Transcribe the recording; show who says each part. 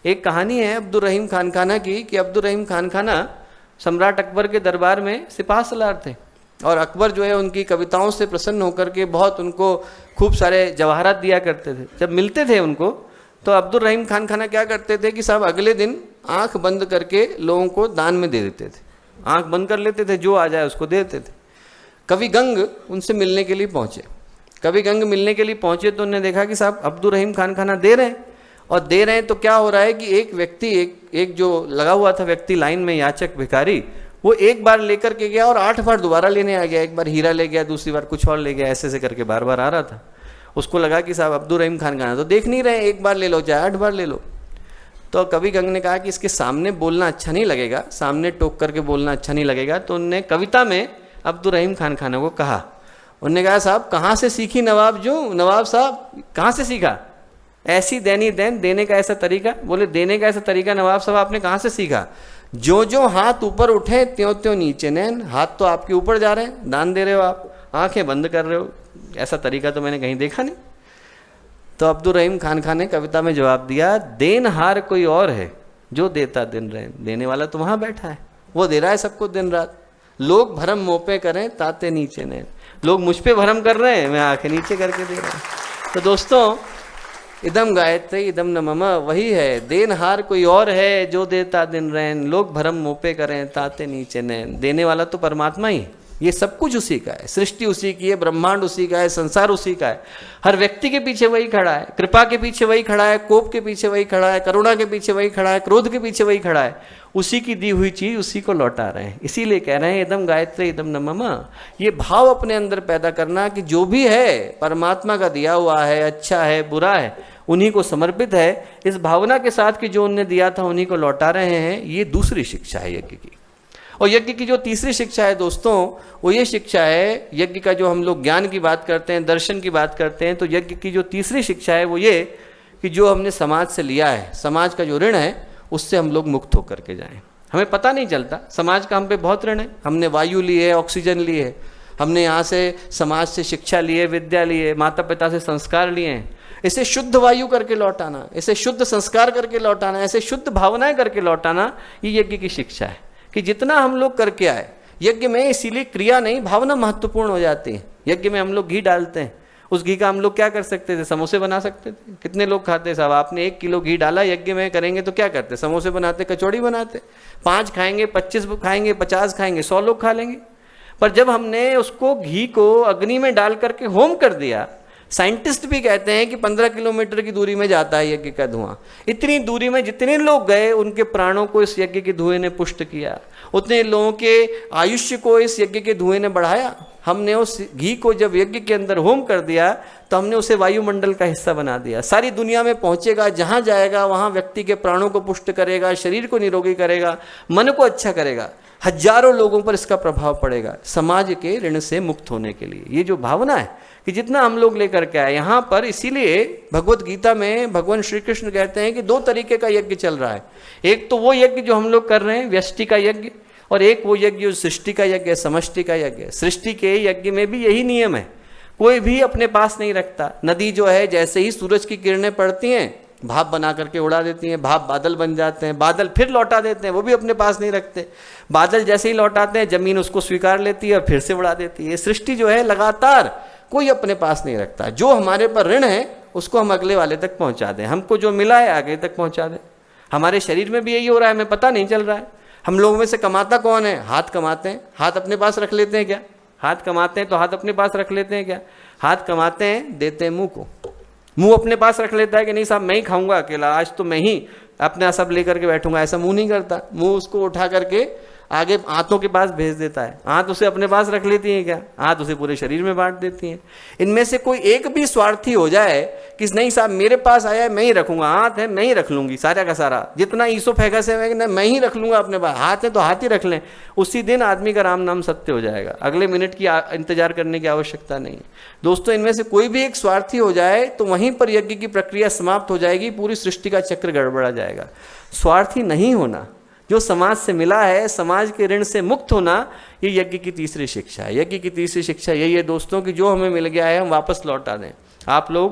Speaker 1: एक कहानी है अब्दुल रहीम खान खाना की कि अब्दुल रहीम खान खाना सम्राट अकबर के दरबार में सिपाह सलार थे और अकबर जो है उनकी कविताओं से प्रसन्न होकर के बहुत उनको खूब सारे जवाहरात दिया करते थे। जब मिलते थे उनको तो अब्दुल रहीम खान खाना क्या करते थे कि साहब अगले दिन आंख बंद करके लोगों को दान में दे देते थे, आंख बंद कर लेते थे, जो आ जाए उसको दे देते थे। कवि गंग उनसे मिलने के लिए पहुंचे, कवि गंग मिलने के लिए पहुंचे तो उन्होंने देखा कि साहब अब्दुल रहीम खान खाना दे रहे हैं, और दे रहे हैं तो क्या हो रहा है कि एक व्यक्ति एक जो लगा हुआ था व्यक्ति लाइन में, याचक भिखारी, वो एक बार लेकर के गया और 8 बार दोबारा लेने आ गया। एक बार हीरा ले गया, दूसरी बार कुछ और ले गया, ऐसे करके बार बार आ रहा था। उसको लगा कि साहब अब्दुल रहीम खान खाना तो देख नहीं रहे, एक बार ले लो चाहे 8 बार ले लो। तो कवि गंग ने कहा कि इसके सामने बोलना अच्छा नहीं लगेगा, सामने टोक करके बोलना अच्छा नहीं लगेगा। तो उनने कविता में अब्दुल रहीम खान खाना को कहा, उनने कहा साहब कहाँ से सीखी नवाब जो, नवाब साहब कहाँ से सीखा ऐसी देनी देन, देने का ऐसा तरीका। बोले देने का ऐसा तरीका नवाब साहब आपने कहाँ से सीखा? जो जो हाथ ऊपर उठे त्यों त्यों नीचे नैन, हाथ तो आपके ऊपर जा रहे हैं, दान दे रहे हो आप, आंखें बंद कर रहे हो, ऐसा तरीका तो मैंने कहीं देखा नहीं। तो अब्दुल रहीम खान खान ने कविता में जवाब दिया, देनहार कोई और है जो देता दिन रहे, देने वाला तो वहां बैठा है, वो दे रहा है सबको दिन रात। लोग भरम मोपे करें ताते नीचे नैन, लोग मुझ पे भरम कर रहे हैं, मैं आंखें नीचे करके दे रहा हूं। तो दोस्तों इदम गायत्री इदम न मम वही है, देनहार कोई और है जो देता दिन रैन, लोग भरम मोपे करें ताते नीचे नैन। देने वाला तो परमात्मा ही, ये सब कुछ उसी का है, सृष्टि उसी की है, ब्रह्मांड उसी का है, संसार उसी का है। हर व्यक्ति के पीछे वही खड़ा है, कृपा के पीछे वही खड़ा है, कोप के पीछे वही खड़ा है, करुणा के पीछे वही खड़ा है, क्रोध के पीछे वही खड़ा है। उसी की दी हुई चीज उसी को लौटा रहे हैं। इसीलिए कह रहे हैं इदम गायत्री इदम न मम, ये भाव अपने अंदर पैदा करना कि जो भी है परमात्मा का दिया हुआ है, अच्छा है बुरा है, उन्हीं को समर्पित है। इस भावना के साथ कि जो उनने दिया था उन्हीं को लौटा रहे हैं। ये दूसरी शिक्षा है यज्ञ की। और यज्ञ की जो तीसरी शिक्षा है दोस्तों, वो ये शिक्षा है, यज्ञ का जो हम लोग ज्ञान की बात करते हैं, दर्शन की बात करते हैं, तो यज्ञ की जो तीसरी शिक्षा है वो ये कि जो हमने समाज से लिया है, समाज का जो ऋण है, उससे हम लोग मुक्त होकर के जाएं। हमें पता नहीं चलता समाज का हम पे बहुत ऋण है। हमने वायु ली है, ऑक्सीजन ली है, हमने यहाँ से समाज से शिक्षा ली है, विद्या ली है, माता पिता से संस्कार लिए हैं। इसे शुद्ध वायु करके लौटाना, इसे शुद्ध संस्कार करके लौटाना, ऐसे शुद्ध भावनाएं करके लौटाना, ये यज्ञ की शिक्षा है कि जितना हम लोग करके आए यज्ञ में, इसीलिए क्रिया नहीं भावना महत्वपूर्ण हो जाती है। यज्ञ में हम लोग घी डालते हैं, उस घी का हम लोग क्या कर सकते थे? समोसे बना सकते थे। कितने लोग खाते साहब? आपने 1 किलो घी डाला, यज्ञ में करेंगे तो क्या करते? समोसे बनाते, कचौड़ी बनाते। 5 खाएंगे, 25 खाएंगे, 50 खाएंगे, 100 लोग खा लेंगे। पर जब हमने उसको घी को अग्नि में डाल करके होम कर दिया, साइंटिस्ट भी कहते हैं कि 15 किलोमीटर की दूरी में जाता है यज्ञ का धुआं। इतनी दूरी में जितने लोग गए उनके प्राणों को इस यज्ञ के धुएं ने पुष्ट किया, उतने लोगों के आयुष्य को इस यज्ञ के धुएं ने बढ़ाया। हमने उस घी को जब यज्ञ के अंदर होम कर दिया तो हमने उसे वायुमंडल का हिस्सा बना दिया। सारी दुनिया में पहुंचेगा, जहां जाएगा वहां व्यक्ति के प्राणों को पुष्ट करेगा, शरीर को निरोगी करेगा, मन को अच्छा करेगा, हजारों लोगों पर इसका प्रभाव पड़ेगा समाज के ऋण से मुक्त होने के लिए। ये जो भावना है कि जितना हम लोग लेकर के आए यहाँ पर, इसीलिए भगवत गीता में भगवान श्री कृष्ण कहते हैं कि 2 तरीके का यज्ञ चल रहा है। एक तो वो यज्ञ जो हम लोग कर रहे हैं, व्यष्टि का यज्ञ, और एक वो यज्ञ जो सृष्टि का यज्ञ है, समष्टि का यज्ञ है। सृष्टि के यज्ञ में भी यही नियम है, कोई भी अपने पास नहीं रखता। नदी जो है जैसे ही सूरज की किरणें पड़ती हैं भाप बना करके उड़ा देती हैं, भाप बादल बन जाते हैं, बादल फिर लौटा देते हैं, वो भी अपने पास नहीं रखते। बादल जैसे ही लौटाते हैं जमीन उसको स्वीकार लेती है और फिर से उड़ा देती है। सृष्टि जो है लगातार कोई अपने पास नहीं रखता। जो हमारे पर ऋण है उसको हम अगले वाले तक पहुंचा दें, हमको जो मिला है आगे तक पहुंचा दें। हमारे शरीर में भी यही हो रहा है, हमें पता नहीं चल रहा है। हम लोगों में से कमाता कौन है? हाथ कमाते हैं। हाथ अपने पास रख लेते हैं क्या? हाथ कमाते हैं तो हाथ अपने पास रख लेते हैं क्या? हाथ कमाते हैं, देते हैं मुंह को। मुंह अपने पास रख लेता है कि नहीं साहब मैं ही खाऊंगा अकेला, आज तो मैं ही अपना सब लेकर के बैठूंगा, ऐसा मुंह नहीं करता। मुंह उसको उठा करके आगे आंतों के पास भेज देता है। आंत उसे अपने पास रख लेती है क्या? आंत उसे पूरे शरीर में बांट देती है। इनमें से कोई एक भी स्वार्थी हो जाए कि नहीं साहब मेरे पास आया है मैं ही रखूंगा, हाथ है मैं ही रख लूंगी सारा का सारा, जितना ईसो फेगस है मैं ही रख लूंगा अपने पास, हाथ है तो हाथ ही रख लें, उसी दिन आदमी का राम नाम सत्य हो जाएगा। अगले मिनट की इंतजार करने की आवश्यकता नहीं है। दोस्तों इनमें से कोई भी एक स्वार्थी हो जाए तो वहीं पर यज्ञ की प्रक्रिया समाप्त हो जाएगी, पूरी सृष्टि का चक्र गड़बड़ा जाएगा। स्वार्थी नहीं होना, जो समाज से मिला है, समाज के ऋण से मुक्त होना, ये यज्ञ की तीसरी शिक्षा है। यज्ञ की तीसरी शिक्षा यही है दोस्तों कि जो हमें मिल गया है हम वापस लौटा दें। आप लोग